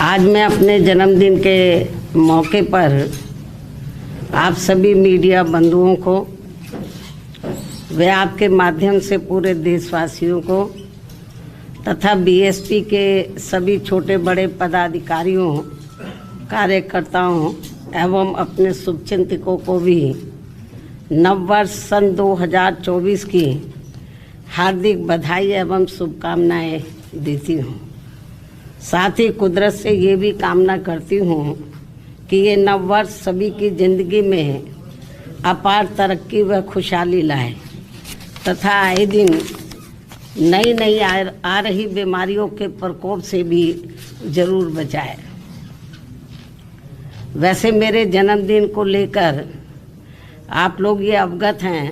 आज मैं अपने जन्मदिन के मौके पर आप सभी मीडिया बंधुओं को व आपके माध्यम से पूरे देशवासियों को तथा बीएसपी के सभी छोटे बड़े पदाधिकारियों, कार्यकर्ताओं एवं अपने शुभचिंतकों को भी नववर्ष सन 2024 की हार्दिक बधाई एवं शुभकामनाएं देती हूँ। साथ ही कुदरत से ये भी कामना करती हूँ कि ये नववर्ष सभी की ज़िंदगी में अपार तरक्की व खुशहाली लाए तथा आए दिन नई नई आ रही बीमारियों के प्रकोप से भी जरूर बचाए। वैसे मेरे जन्मदिन को लेकर आप लोग ये अवगत हैं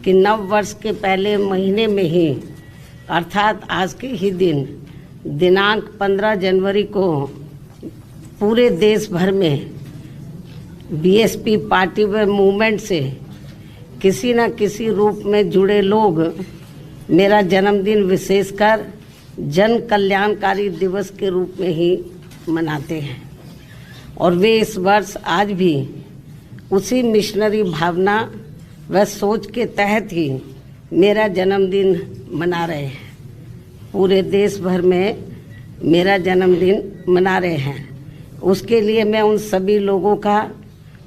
कि नव वर्ष के पहले महीने में ही अर्थात आज के ही दिन दिनांक 15 जनवरी को पूरे देश भर में बीएसपी पार्टी व मूवमेंट से किसी न किसी रूप में जुड़े लोग मेरा जन्मदिन विशेषकर जन कल्याणकारी दिवस के रूप में ही मनाते हैं और वे इस वर्ष आज भी उसी मिशनरी भावना व सोच के तहत ही मेरा जन्मदिन मना रहे हैं। पूरे देश भर में मेरा जन्मदिन मना रहे हैं। उसके लिए मैं उन सभी लोगों का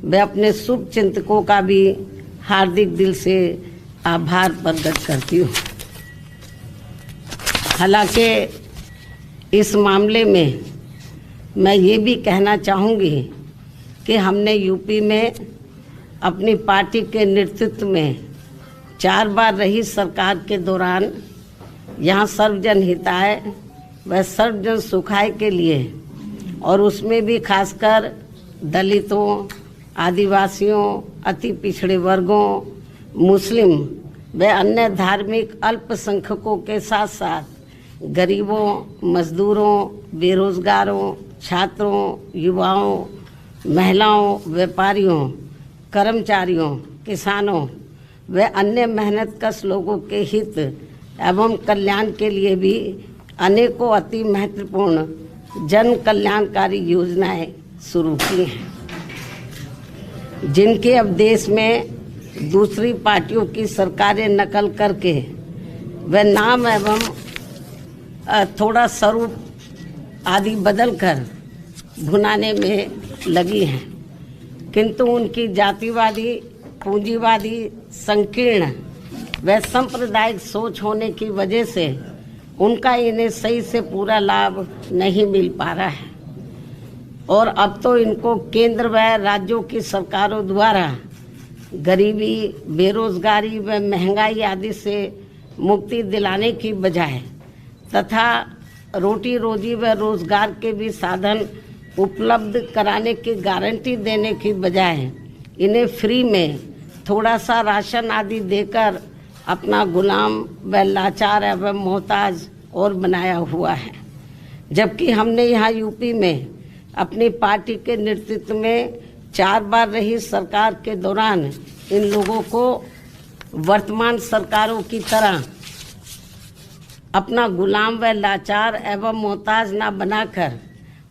व अपने शुभ चिंतकों का भी हार्दिक दिल से आभार प्रकट करती हूँ। हालांकि इस मामले में मैं ये भी कहना चाहूँगी कि हमने यूपी में अपनी पार्टी के नेतृत्व में 4 बार रही सरकार के दौरान यहाँ सर्वजन हिताय व सर्वजन सुखाय के लिए और उसमें भी खासकर दलितों, आदिवासियों, अति पिछड़े वर्गों, मुस्लिम व अन्य धार्मिक अल्पसंख्यकों के साथ साथ गरीबों, मजदूरों, बेरोजगारों, छात्रों, युवाओं, महिलाओं, व्यापारियों, कर्मचारियों, किसानों व अन्य मेहनतकश लोगों के हित एवं कल्याण के लिए भी अनेकों अति महत्वपूर्ण जन कल्याणकारी योजनाएं शुरू की हैं, जिनके अब देश में दूसरी पार्टियों की सरकारें नकल करके व नाम एवं थोड़ा स्वरूप आदि बदलकर भुनाने में लगी हैं, किंतु उनकी जातिवादी, पूंजीवादी, संकीर्ण व सांप्रदायिक सोच होने की वजह से उनका इन्हें सही से पूरा लाभ नहीं मिल पा रहा है और अब तो इनको केंद्र व राज्यों की सरकारों द्वारा गरीबी, बेरोजगारी व महंगाई आदि से मुक्ति दिलाने की बजाय तथा रोटी रोजी व रोजगार के भी साधन उपलब्ध कराने की गारंटी देने की बजाय इन्हें फ्री में थोड़ा सा राशन आदि देकर अपना गुलाम व लाचार एवं मोहताज और बनाया हुआ है। जबकि हमने यहाँ यूपी में अपनी पार्टी के नेतृत्व में 4 बार रही सरकार के दौरान इन लोगों को वर्तमान सरकारों की तरह अपना गुलाम व लाचार एवं मोहताज न बनाकर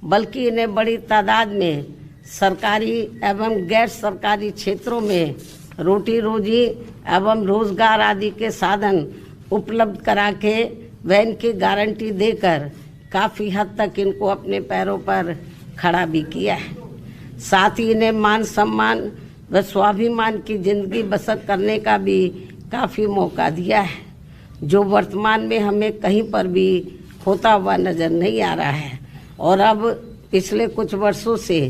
बल्कि इन्हें बड़ी तादाद में सरकारी एवं गैर सरकारी क्षेत्रों में रोटी रोजी एवं रोजगार आदि के साधन उपलब्ध करा के व इनकी गारंटी देकर काफ़ी हद तक इनको अपने पैरों पर खड़ा भी किया है। साथ ही इन्हें मान सम्मान व स्वाभिमान की जिंदगी बसर करने का भी काफ़ी मौका दिया है, जो वर्तमान में हमें कहीं पर भी होता हुआ नज़र नहीं आ रहा है। और अब पिछले कुछ वर्षों से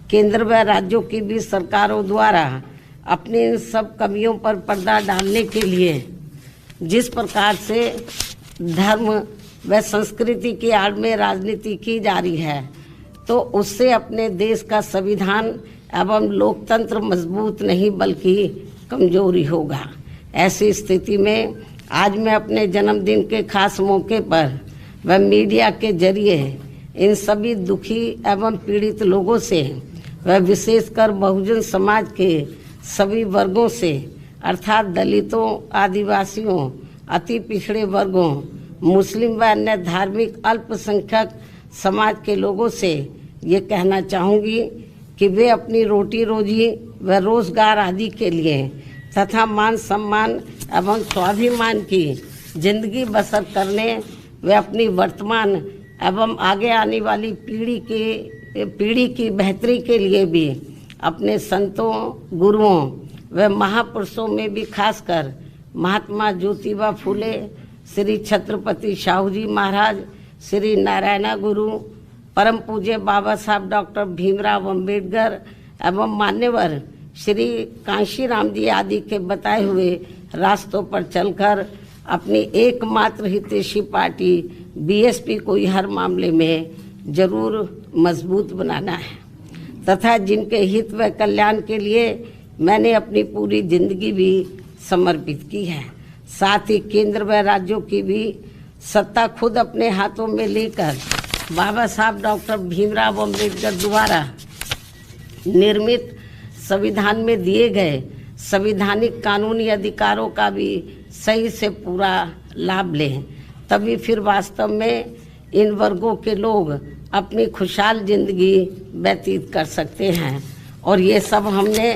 केंद्र व राज्यों की भी सरकारों द्वारा अपनी इन सब कमियों पर पर्दा डालने के लिए जिस प्रकार से धर्म व संस्कृति की आड़ में राजनीति की जा रही है, तो उससे अपने देश का संविधान एवं लोकतंत्र मजबूत नहीं बल्कि कमजोरी होगा। ऐसी स्थिति में आज मैं अपने जन्मदिन के खास मौके पर व मीडिया के जरिए इन सभी दुखी एवं पीड़ित लोगों से व विशेषकर बहुजन समाज के सभी वर्गों से अर्थात दलितों, आदिवासियों, अति पिछड़े वर्गों, मुस्लिम व अन्य धार्मिक अल्पसंख्यक समाज के लोगों से ये कहना चाहूँगी कि वे अपनी रोटी रोजी व रोजगार आदि के लिए तथा मान सम्मान एवं स्वाभिमान की जिंदगी बसर करने व अपनी वर्तमान एवं आगे आने वाली पीढ़ी की बेहतरी के लिए भी अपने संतों, गुरुओं व महापुरुषों में भी खासकर महात्मा ज्योतिबा फूले, श्री छत्रपति शाहू जी महाराज, श्री नारायण गुरु, परम पूज्य बाबा साहब डॉक्टर भीमराव अंबेडकर एवं मान्यवर श्री कांशीराम जी आदि के बताए हुए रास्तों पर चलकर अपनी एकमात्र हितैषी पार्टी बीएसपी को हर मामले में जरूर मजबूत बनाना है तथा जिनके हित व कल्याण के लिए मैंने अपनी पूरी जिंदगी भी समर्पित की है। साथ ही केंद्र व राज्यों की भी सत्ता खुद अपने हाथों में लेकर बाबा साहब डॉक्टर भीमराव अंबेडकर द्वारा निर्मित संविधान में दिए गए संवैधानिक कानूनी अधिकारों का भी सही से पूरा लाभ लें, तभी फिर वास्तव में इन वर्गों के लोग अपनी खुशहाल जिंदगी व्यतीत कर सकते हैं। और ये सब हमने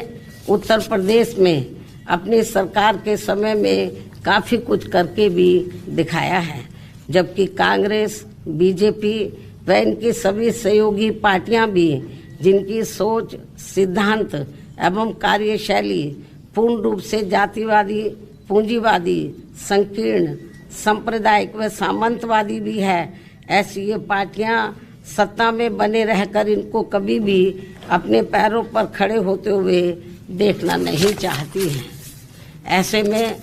उत्तर प्रदेश में अपनी सरकार के समय में काफ़ी कुछ करके भी दिखाया है, जबकि कांग्रेस, बीजेपी व इनकी सभी सहयोगी पार्टियां भी जिनकी सोच, सिद्धांत एवं कार्यशैली पूर्ण रूप से जातिवादी, पूंजीवादी, संकीर्ण, सांप्रदायिक व सामंतवादी भी है, ऐसी ये पार्टियां सत्ता में बने रहकर इनको कभी भी अपने पैरों पर खड़े होते हुए देखना नहीं चाहती हैं। ऐसे में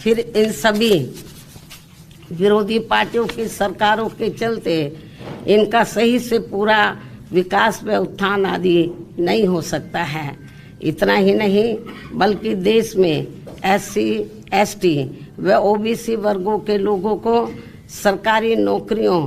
फिर इन सभी विरोधी पार्टियों की सरकारों के चलते इनका सही से पूरा विकास व उत्थान आदि नहीं हो सकता है। इतना ही नहीं बल्कि देश में SC, ST व OBC वर्गों के लोगों को सरकारी नौकरियों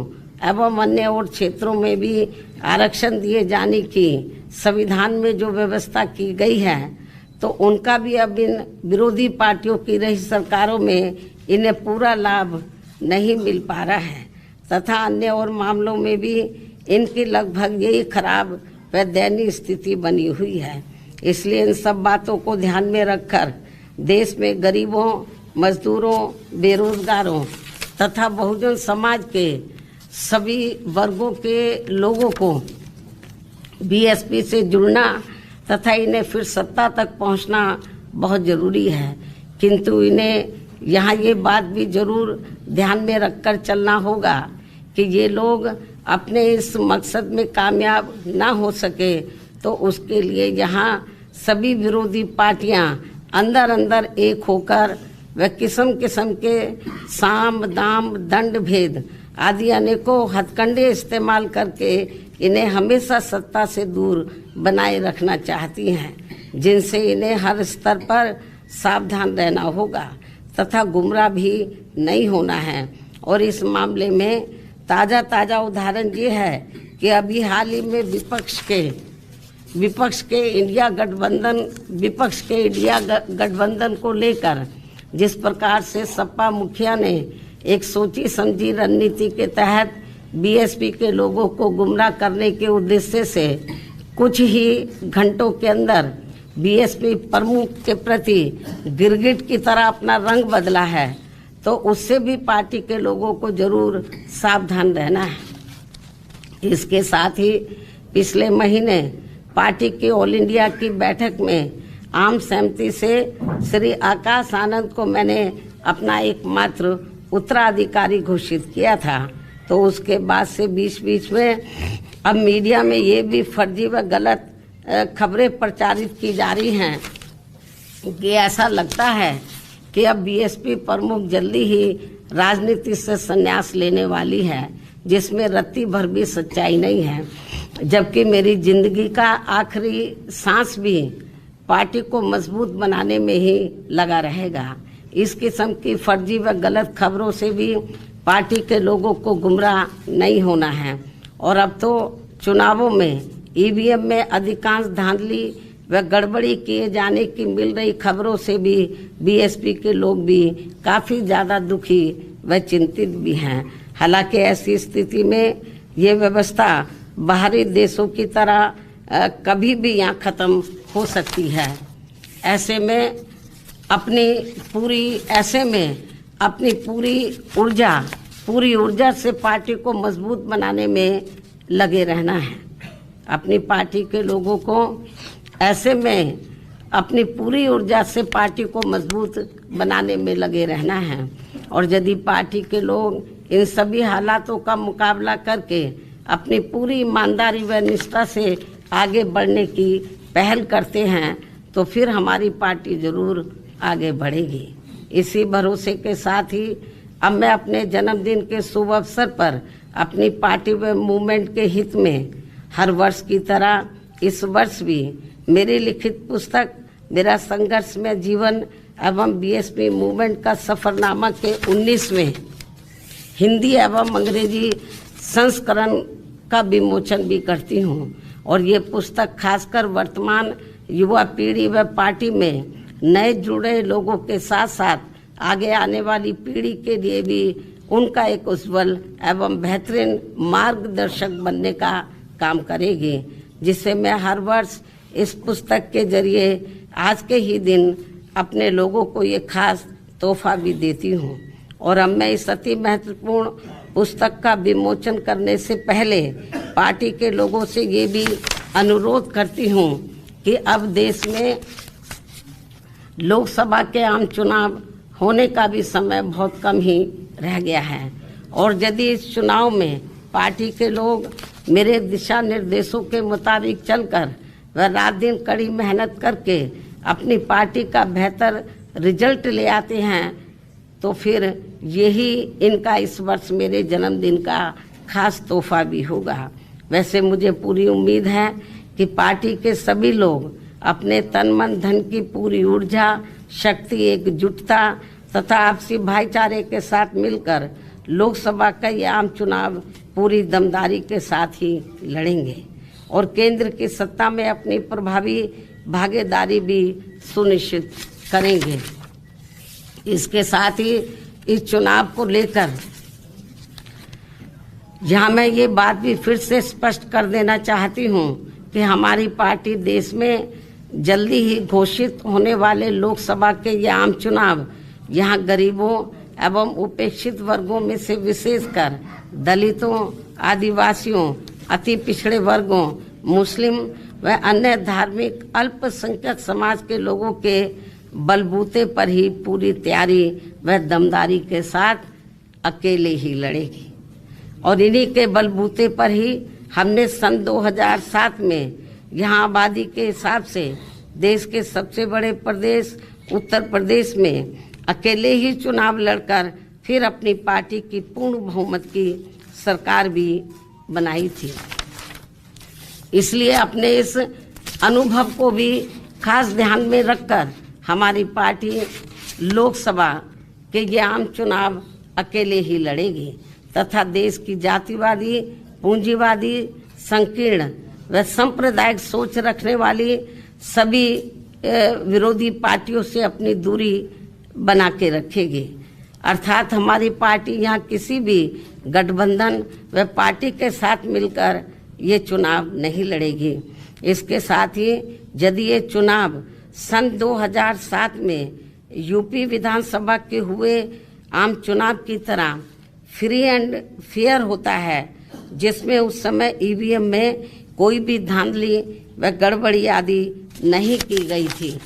एवं अन्य और क्षेत्रों में भी आरक्षण दिए जाने की संविधान में जो व्यवस्था की गई है, तो उनका भी अब इन विरोधी पार्टियों की रही सरकारों में इन्हें पूरा लाभ नहीं मिल पा रहा है तथा अन्य और मामलों में भी इनकी लगभग यही खराब व दयनीय स्थिति बनी हुई है। इसलिए इन सब बातों को ध्यान में रखकर देश में गरीबों, मजदूरों, बेरोजगारों तथा बहुजन समाज के सभी वर्गों के लोगों को बीएसपी से जुड़ना तथा इन्हें फिर सत्ता तक पहुंचना बहुत ज़रूरी है। किंतु इन्हें यहाँ ये बात भी जरूर ध्यान में रखकर चलना होगा कि ये लोग अपने इस मकसद में कामयाब ना हो सके तो उसके लिए यहाँ सभी विरोधी पार्टियाँ अंदर अंदर एक होकर व किस्म किस्म के साम, दाम, दंड भेद आदि अनेकों हथकंडे इस्तेमाल करके इन्हें हमेशा सत्ता से दूर बनाए रखना चाहती हैं, जिनसे इन्हें हर स्तर पर सावधान रहना होगा तथा गुमराह भी नहीं होना है। और इस मामले में ताज़ा उदाहरण ये है कि अभी हाल ही में विपक्ष के इंडिया गठबंधन को लेकर जिस प्रकार से सपा मुखिया ने एक सोची समझी रणनीति के तहत बीएसपी के लोगों को गुमराह करने के उद्देश्य से कुछ ही घंटों के अंदर बीएसपी प्रमुख के प्रति गिरगिट की तरह अपना रंग बदला है, तो उससे भी पार्टी के लोगों को जरूर सावधान रहना है। इसके साथ ही पिछले महीने पार्टी की ऑल इंडिया की बैठक में आम सहमति से श्री आकाश आनंद को मैंने अपना एकमात्र उत्तराधिकारी घोषित किया था, तो उसके बाद से बीच में अब मीडिया में ये भी फर्जी व गलत खबरें प्रचारित की जा रही हैं कि ऐसा लगता है कि अब बीएसपी प्रमुख जल्दी ही राजनीति से संन्यास लेने वाली है, जिसमें रत्ती भर भी सच्चाई नहीं है। जबकि मेरी जिंदगी का आखिरी सांस भी पार्टी को मजबूत बनाने में ही लगा रहेगा। इस किस्म की फर्जी व गलत खबरों से भी पार्टी के लोगों को गुमराह नहीं होना है। और अब तो चुनावों में ईवीएम में अधिकांश धांधली व गड़बड़ी किए जाने की मिल रही खबरों से भी बीएसपी के लोग भी काफ़ी ज़्यादा दुखी व चिंतित भी हैं। हालांकि ऐसी स्थिति में ये व्यवस्था बाहरी देशों की तरह कभी भी यहाँ खत्म हो सकती है। ऐसे में अपनी पूरी ऊर्जा से पार्टी को मजबूत बनाने में लगे रहना है। अपनी पार्टी के लोगों को ऐसे में अपनी पूरी ऊर्जा से पार्टी को मजबूत बनाने में लगे रहना है। और यदि पार्टी के लोग इन सभी हालातों का मुकाबला करके अपनी पूरी ईमानदारी व निष्ठा से आगे बढ़ने की पहल करते हैं तो फिर हमारी पार्टी जरूर आगे बढ़ेगी। इसी भरोसे के साथ ही अब मैं अपने जन्मदिन के शुभ अवसर पर अपनी पार्टी व मूवमेंट के हित में हर वर्ष की तरह इस वर्ष भी मेरी लिखित पुस्तक मेरा संघर्ष में जीवन एवं बीएसपी मूवमेंट का सफरनामा के 19वें हिंदी एवं अंग्रेजी संस्करण का विमोचन भी करती हूँ। और ये पुस्तक खासकर वर्तमान युवा पीढ़ी व पार्टी में नए जुड़े लोगों के साथ साथ आगे आने वाली पीढ़ी के लिए भी उनका एक उज्जवल एवं बेहतरीन मार्गदर्शक बनने का काम करेगी, जिससे मैं हर वर्ष इस पुस्तक के जरिए आज के ही दिन अपने लोगों को ये खास तोहफा भी देती हूँ। और अब मैं इस अति महत्वपूर्ण पुस्तक का विमोचन करने से पहले पार्टी के लोगों से ये भी अनुरोध करती हूँ कि अब देश में लोकसभा के आम चुनाव होने का भी समय बहुत कम ही रह गया है। और यदि इस चुनाव में पार्टी के लोग मेरे दिशा निर्देशों के मुताबिक चलकर व रात दिन कड़ी मेहनत करके अपनी पार्टी का बेहतर रिजल्ट ले आते हैं तो फिर यही इनका इस वर्ष मेरे जन्मदिन का खास तोहफा भी होगा। वैसे मुझे पूरी उम्मीद है कि पार्टी के सभी लोग अपने तन मन धन की पूरी ऊर्जा, शक्ति, एकजुटता तथा आपसी भाईचारे के साथ मिलकर लोकसभा का ये आम चुनाव पूरी दमदारी के साथ ही लड़ेंगे और केंद्र की सत्ता में अपनी प्रभावी भागीदारी भी सुनिश्चित करेंगे। इसके साथ ही इस चुनाव को लेकर यहाँ मैं ये बात भी फिर से स्पष्ट कर देना चाहती हूँ कि हमारी पार्टी देश में जल्दी ही घोषित होने वाले लोकसभा के ये आम चुनाव यहाँ गरीबों एवं उपेक्षित वर्गों में से विशेषकर दलितों, आदिवासियों, अति पिछड़े वर्गों, मुस्लिम व अन्य धार्मिक अल्पसंख्यक समाज के लोगों के बलबूते पर ही पूरी तैयारी व दमदारी के साथ अकेले ही लड़ेगी। और इन्हीं के बलबूते पर ही हमने सन 2007 में यहाँ आबादी के हिसाब से देश के सबसे बड़े प्रदेश उत्तर प्रदेश में अकेले ही चुनाव लड़कर फिर अपनी पार्टी की पूर्ण बहुमत की सरकार भी बनाई थी। इसलिए अपने इस अनुभव को भी खास ध्यान में रखकर हमारी पार्टी लोकसभा के ये आम चुनाव अकेले ही लड़ेगी तथा देश की जातिवादी, पूंजीवादी, संकीर्ण व सांप्रदायिक सोच रखने वाली सभी विरोधी पार्टियों से अपनी दूरी बना के रखेगी। अर्थात हमारी पार्टी यहाँ किसी भी गठबंधन व पार्टी के साथ मिलकर ये चुनाव नहीं लड़ेगी। इसके साथ ही यदि ये चुनाव सन 2007 में यूपी विधानसभा के हुए आम चुनाव की तरह फ्री एंड फेयर होता है, जिसमें उस समय ईवीएम में कोई भी धांधली व गड़बड़ी आदि नहीं की गई थी,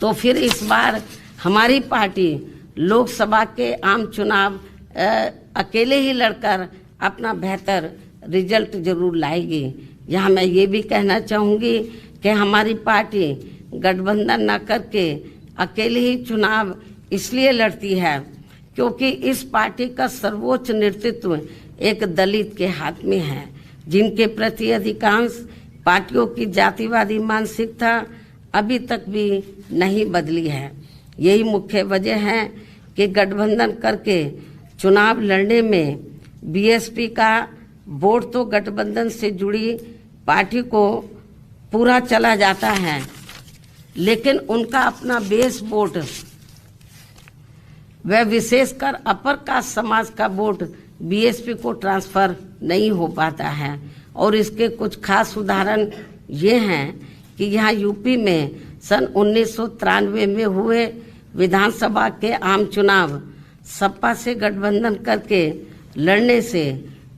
तो फिर इस बार हमारी पार्टी लोकसभा के आम चुनाव अकेले ही लड़कर अपना बेहतर रिजल्ट जरूर लाएगी। यहाँ मैं ये भी कहना चाहूँगी कि हमारी पार्टी गठबंधन न करके अकेले ही चुनाव इसलिए लड़ती है क्योंकि इस पार्टी का सर्वोच्च नेतृत्व एक दलित के हाथ में है, जिनके प्रति अधिकांश पार्टियों की जातिवादी मानसिकता अभी तक भी नहीं बदली है। यही मुख्य वजह है कि गठबंधन करके चुनाव लड़ने में बीएसपी का वोट तो गठबंधन से जुड़ी पार्टी को पूरा चला जाता है, लेकिन उनका अपना बेस वोट व विशेषकर अपर कास्ट समाज का वोट बीएसपी को ट्रांसफ़र नहीं हो पाता है। और इसके कुछ खास उदाहरण ये हैं कि यहाँ यूपी में सन 1993 में हुए विधानसभा के आम चुनाव सपा से गठबंधन करके लड़ने से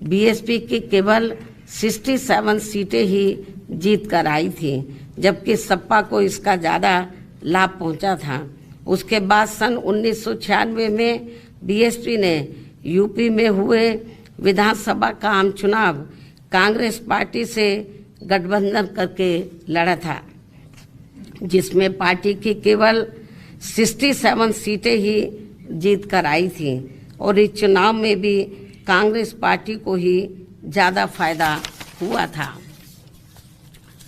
बीएसपी की केवल 67 सीटें ही जीत कर आई थी, जबकि सपा को इसका ज़्यादा लाभ पहुंचा था। उसके बाद सन 1996 में बीएसपी ने यूपी में हुए विधानसभा का आम चुनाव कांग्रेस पार्टी से गठबंधन करके लड़ा था, जिसमें पार्टी की केवल 67 सीटें ही जीत कर आई थी और इस चुनाव में भी कांग्रेस पार्टी को ही ज़्यादा फायदा हुआ था।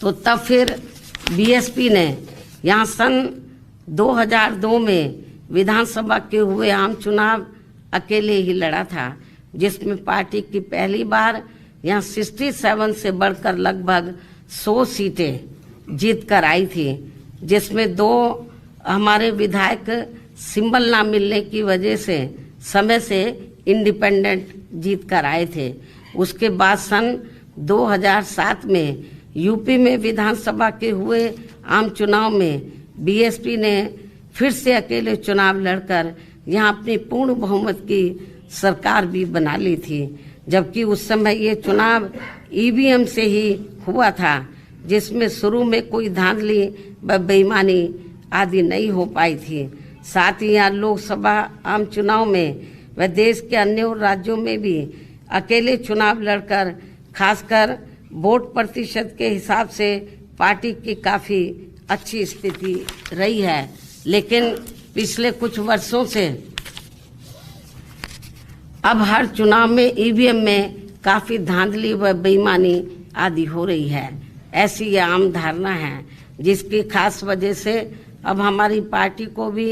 तो तब फिर बीएसपी ने यहाँ सन 2002 में विधानसभा के हुए आम चुनाव अकेले ही लड़ा था, जिसमें पार्टी की पहली बार यहाँ 67 से बढ़कर लगभग 100 सीटें जीत कर आई थी, जिसमें 2 हमारे विधायक सिंबल ना मिलने की वजह से समय से इंडिपेंडेंट जीत कर आए थे। उसके बाद सन 2007 में यूपी में विधानसभा के हुए आम चुनाव में बीएसपी ने फिर से अकेले चुनाव लड़कर यहाँ अपनी पूर्ण बहुमत की सरकार भी बना ली थी, जबकि उस समय ये चुनाव ईवीएम से ही हुआ था, जिसमें शुरू में कोई धांधली व बेईमानी आदि नहीं हो पाई थी। साथ ही यहाँ लोकसभा आम चुनाव में व देश के अन्य राज्यों में भी अकेले चुनाव लड़कर खासकर वोट प्रतिशत के हिसाब से पार्टी की काफ़ी अच्छी स्थिति रही है। लेकिन पिछले कुछ वर्षों से अब हर चुनाव में ईवीएम में काफ़ी धांधली व बेईमानी आदि हो रही है, ऐसी ये आम धारणा है, जिसकी खास वजह से अब हमारी पार्टी को भी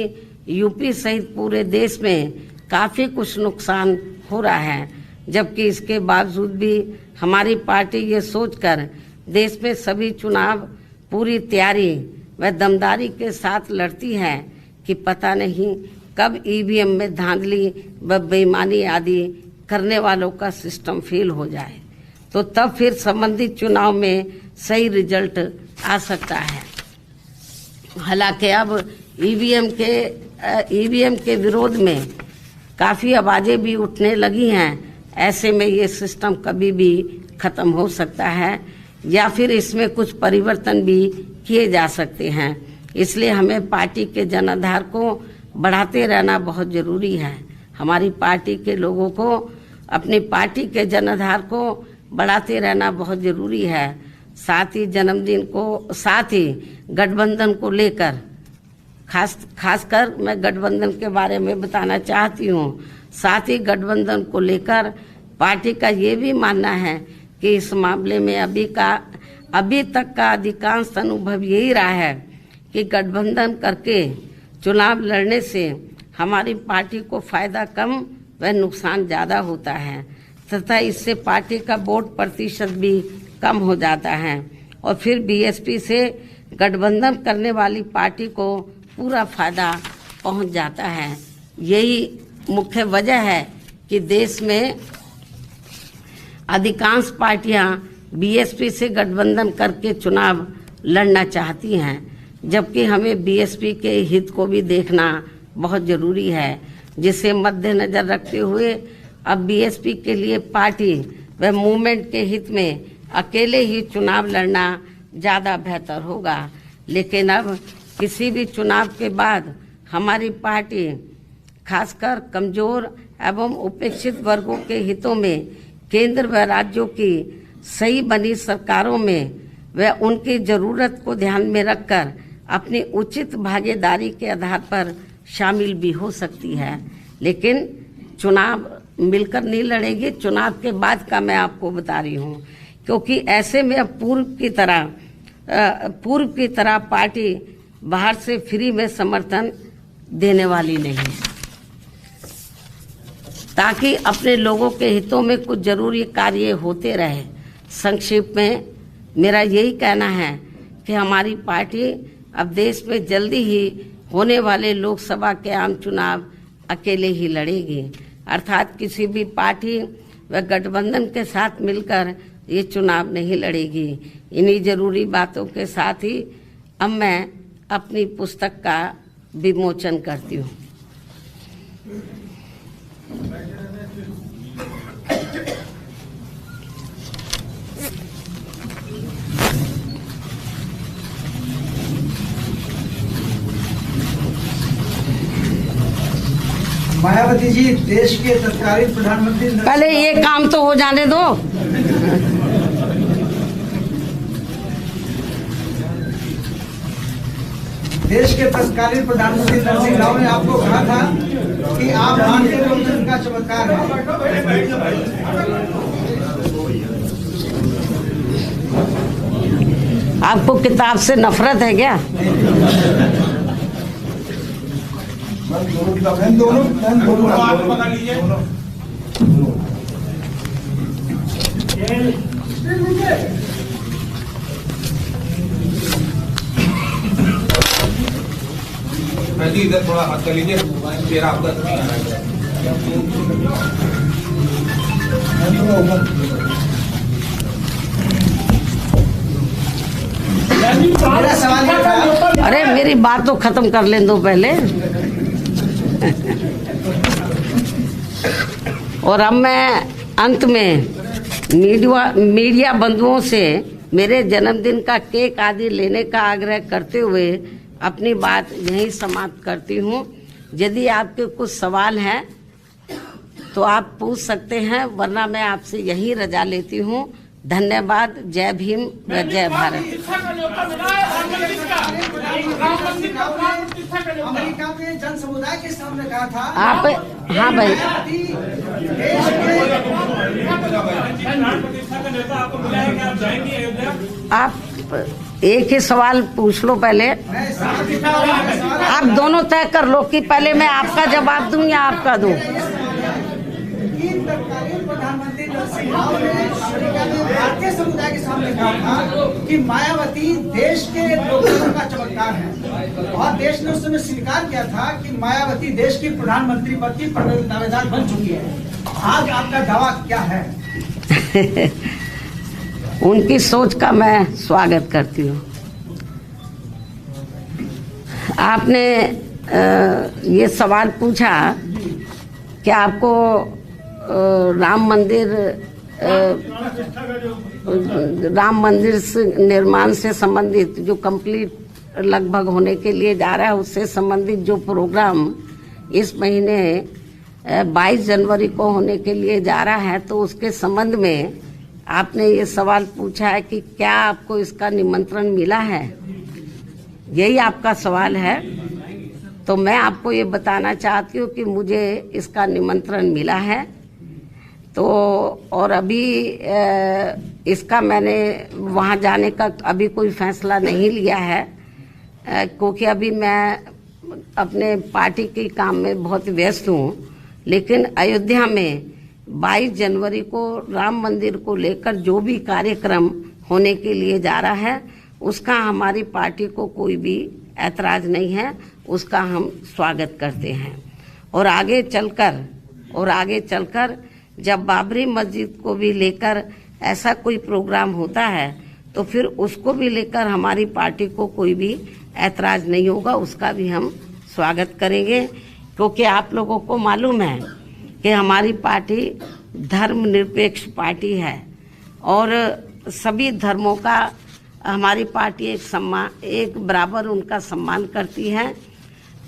यूपी सहित पूरे देश में काफ़ी कुछ नुकसान हो रहा है। जबकि इसके बावजूद भी हमारी पार्टी ये सोचकर देश में सभी चुनाव पूरी तैयारी व दमदारी के साथ लड़ती है कि पता नहीं कब ईवीएम में धांधली व बेईमानी आदि करने वालों का सिस्टम फेल हो जाए, तो तब फिर संबंधित चुनाव में सही रिजल्ट आ सकता है। हालांकि अब ईवीएम के विरोध में काफ़ी आवाज़ें भी उठने लगी हैं। ऐसे में ये सिस्टम कभी भी ख़त्म हो सकता है या फिर इसमें कुछ परिवर्तन भी किए जा सकते हैं। इसलिए हमें पार्टी के जनाधार को बढ़ाते रहना बहुत ज़रूरी है। हमारी पार्टी के लोगों को अपनी पार्टी के जनाधार को बढ़ाते रहना बहुत ज़रूरी है। साथ ही गठबंधन को लेकर खासकर मैं गठबंधन के बारे में बताना चाहती हूँ। साथ ही गठबंधन को लेकर पार्टी का ये भी मानना है कि इस मामले में अभी तक का अधिकांश अनुभव यही रहा है कि गठबंधन करके चुनाव लड़ने से हमारी पार्टी को फायदा कम व नुकसान ज़्यादा होता है तथा इससे पार्टी का वोट प्रतिशत भी कम हो जाता है और फिर बीएसपी से गठबंधन करने वाली पार्टी को पूरा फायदा पहुंच जाता है। यही मुख्य वजह है कि देश में अधिकांश पार्टियां बीएसपी से गठबंधन करके चुनाव लड़ना चाहती हैं, जबकि हमें बीएसपी के हित को भी देखना बहुत ज़रूरी है, जिसे मद्देनजर रखते हुए अब बीएसपी के लिए पार्टी व मूवमेंट के हित में अकेले ही चुनाव लड़ना ज़्यादा बेहतर होगा। लेकिन अब किसी भी चुनाव के बाद हमारी पार्टी खासकर कमज़ोर एवं उपेक्षित वर्गों के हितों में केंद्र व राज्यों की सही बनी सरकारों में व उनकी ज़रूरत को ध्यान में रखकर अपनी उचित भागीदारी के आधार पर शामिल भी हो सकती है। लेकिन चुनाव मिलकर नहीं लड़ेगी, चुनाव के बाद का मैं आपको बता रही हूँ, क्योंकि ऐसे में अब पूर्व की तरह पार्टी बाहर से फ्री में समर्थन देने वाली नहीं है। ताकि अपने लोगों के हितों में कुछ जरूरी कार्य होते रहे। संक्षेप में मेरा यही कहना है कि हमारी पार्टी अब देश में जल्दी ही होने वाले लोकसभा के आम चुनाव अकेले ही लड़ेगी, अर्थात किसी भी पार्टी व गठबंधन के साथ मिलकर ये चुनाव नहीं लड़ेगी। इन्हीं जरूरी बातों के साथ ही अब मैं अपनी पुस्तक का विमोचन करती हूँ। मायावती जी देश के तत्कालीन प्रधानमंत्री, पहले ये काम तो हो जाने दो। देश के तत्कालीन प्रधानमंत्री नरसिंह राव ने आपको कहा था कि आप भारतीय लोकतंत्र का चमत्कार हैं। आपको किताब से नफरत है क्या? दोनों इधर थोड़ा हाथ कर लीजिए, चेहरा आपका नहीं आ रहा मेरा सवाल ये था। अरे मेरी बात तो खत्म कर लें दो पहले। और अब मैं अंत में मीडिया बंधुओं से मेरे जन्मदिन का केक आदि लेने का आग्रह करते हुए अपनी बात यहीं समाप्त करती हूँ। यदि आपके कुछ सवाल हैं तो आप पूछ सकते हैं, वरना मैं आपसे यहीं रजा लेती हूँ। धन्यवाद। जय भीम व जय भारत। अमेरिका में जन समुदाय के सामने कहा था आप, हाँ भाई, आप एक ही सवाल पूछ लो पहले। आप दोनों तय कर लो कि पहले मैं आपका जवाब दूं या आपका दूं। तत्कालीन प्रधानमंत्री नरसिंह राव ने अमेरिका में भारतीय समुदाय के सामने कहा था कि मायावती देश के लोकतंत्र का चमत्कार है, और देश ने उस समय स्वीकार किया था कि मायावती देश की प्रधानमंत्री पद की दावेदार बन चुकी है। आज आपका दावा क्या है? उनकी सोच का मैं स्वागत करती हूँ। आपने ये सवाल पूछा कि आपको राम मंदिर से निर्माण से संबंधित जो कंप्लीट लगभग होने के लिए जा रहा है, उससे संबंधित जो प्रोग्राम इस महीने 22 जनवरी को होने के लिए जा रहा है, तो उसके संबंध में आपने ये सवाल पूछा है कि क्या आपको इसका निमंत्रण मिला है, यही आपका सवाल है। तो मैं आपको ये बताना चाहती हूँ कि मुझे इसका निमंत्रण मिला है। तो और अभी इसका मैंने वहाँ जाने का अभी कोई फैसला नहीं लिया है, क्योंकि अभी मैं अपने पार्टी के काम में बहुत व्यस्त हूँ। लेकिन अयोध्या में 22 जनवरी को राम मंदिर को लेकर जो भी कार्यक्रम होने के लिए जा रहा है, उसका हमारी पार्टी को कोई भी ऐतराज नहीं है, उसका हम स्वागत करते हैं। और आगे चलकर जब बाबरी मस्जिद को भी लेकर ऐसा कोई प्रोग्राम होता है, तो फिर उसको भी लेकर हमारी पार्टी को कोई भी ऐतराज नहीं होगा, उसका भी हम स्वागत करेंगे। क्योंकि आप लोगों को मालूम है कि हमारी पार्टी धर्मनिरपेक्ष पार्टी है और सभी धर्मों का हमारी पार्टी एक बराबर उनका सम्मान करती है।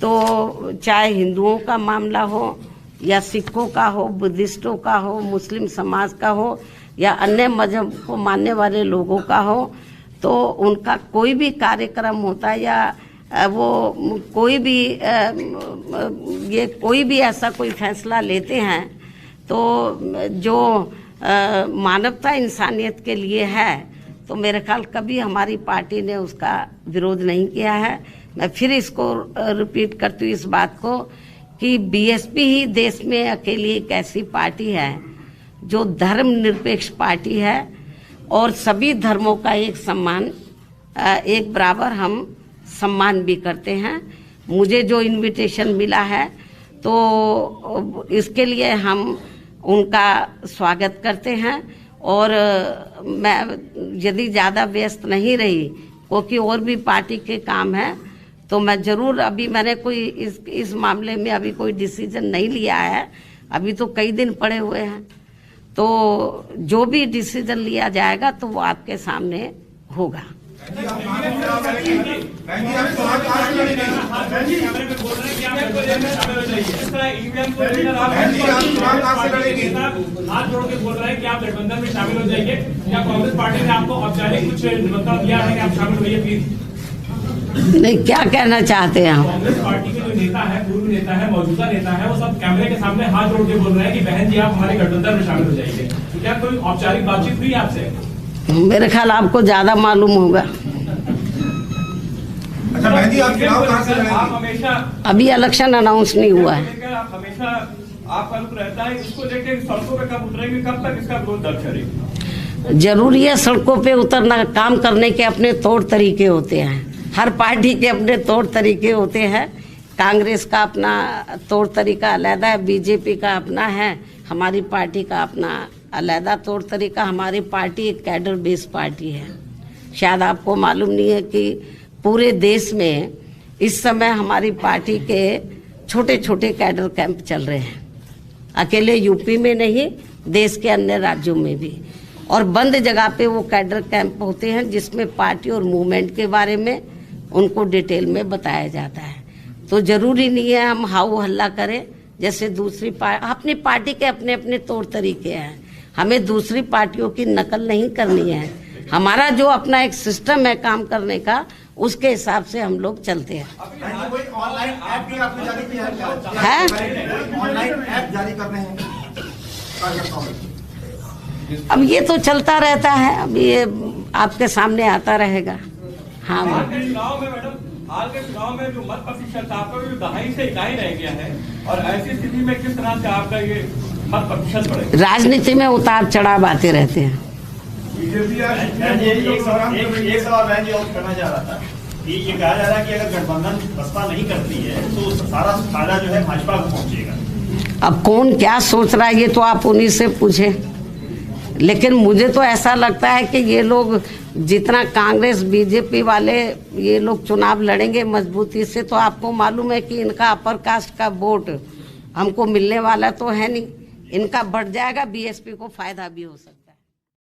तो चाहे हिंदुओं का मामला हो या सिखों का हो, बुद्धिस्टों का हो, मुस्लिम समाज का हो या अन्य मजहब को मानने वाले लोगों का हो, तो उनका कोई भी कार्यक्रम होता है या वो कोई भी ऐसा कोई फैसला लेते हैं, तो जो मानवता इंसानियत के लिए है, तो मेरे ख्याल कभी हमारी पार्टी ने उसका विरोध नहीं किया है। मैं फिर इसको रिपीट करती हूँ इस बात को कि बीएसपी ही देश में अकेली एक ऐसी पार्टी है जो धर्मनिरपेक्ष पार्टी है और सभी धर्मों का एक बराबर हम सम्मान भी करते हैं। मुझे जो इनविटेशन मिला है, तो इसके लिए हम उनका स्वागत करते हैं। और मैं यदि ज़्यादा व्यस्त नहीं रही, क्योंकि और भी पार्टी के काम हैं, तो मैं ज़रूर, अभी मैंने कोई इस मामले में अभी कोई डिसीजन नहीं लिया है, अभी तो कई दिन पड़े हुए हैं। तो जो भी डिसीजन लिया जाएगा तो वो आपके सामने होगा। हाथ जोड़ के बोल रहे हैं कि आप गठबंधन में शामिल हो जाइए, क्या कांग्रेस पार्टी ने आपको औपचारिक कुछ निमंत्रण दिया है कि आप शामिल होइए प्लीज? नहीं, क्या कहना चाहते हैं आप? कांग्रेस पार्टी के जो नेता है, पूर्व नेता है, मौजूदा नेता है, वो सब कैमरे के सामने हाथ जोड़ के बोल रहे हैं कि बहन जी आप हमारे गठबंधन में शामिल हो जाइए। तो क्या कोई औपचारिक बातचीत हुई आपसे? मेरे ख्याल आपको ज्यादा मालूम होगा। अच्छा बहन जी, आप चुनाव कहाँ से आप लड़ेंगी? हमेशा अभी इलेक्शन अनाउंस नहीं हुआ है। आप हमेशा आपका रुख रहता है, इसको लेकर सड़कों पे कब उतरेंगे, कब तक इसका विरोध दर्ज करेंगे? जरूरी है सड़कों पे उतरना। काम करने के अपने तौर तरीके होते हैं, हर पार्टी के अपने तौर तरीके होते हैं। कांग्रेस का अपना तौर तरीका अलग है, बीजेपी का अपना है, हमारी पार्टी का अपना अलग तौर तरीका। हमारी पार्टी एक कैडर बेस्ड पार्टी है। शायद आपको मालूम नहीं है कि पूरे देश में इस समय हमारी पार्टी के छोटे छोटे कैडर कैंप चल रहे हैं, अकेले यूपी में नहीं, देश के अन्य राज्यों में भी। और बंद जगह पे वो कैडर कैंप होते हैं जिसमें पार्टी और मूवमेंट के बारे में उनको डिटेल में बताया जाता है। तो जरूरी नहीं है हम हाउ हल्ला करें जैसे दूसरी अपनी पार्टी के अपने अपने तौर तरीके हैं। हमें दूसरी पार्टियों की नकल नहीं करनी है। हमारा जो अपना एक सिस्टम है काम करने का, उसके हिसाब से हम लोग चलते हैं। ऑनलाइन ऐप भी आपने जारी किया है? ऑनलाइन ऐप जारी कर रहे हैं अब ये तो चलता रहता है, अब ये आपके सामने आता रहेगा। हाँ हाल के चुनाव में मैडम, हाल के चुनाव में जो मत प्रतिशत था आपका भी दहाई से इकाई रह गया है, और ऐसी स्थिति में किस तरह से आपका ये मत प्रतिशत बढ़ेगा? राजनीति में उतार चढ़ाव आते रहते हैं। एक सवाल बहन जी और करना चाह रहा था कि ये कहा जा रहा है कि अगर गठबंधन बसपा नहीं करती है तो सारा फायदा जो है भाजपा को पहुंचेगा। अब कौन क्या सोच रहा है ये तो आप उन्हीं से पूछे, लेकिन मुझे तो ऐसा लगता है कि ये लोग जितना कांग्रेस बीजेपी वाले ये लोग चुनाव लड़ेंगे मजबूती से, तो आपको मालूम है कि इनका अपर कास्ट का वोट हमको मिलने वाला तो है नहीं, इनका बढ़ जाएगा, बीएसपी को फायदा भी हो सकता है।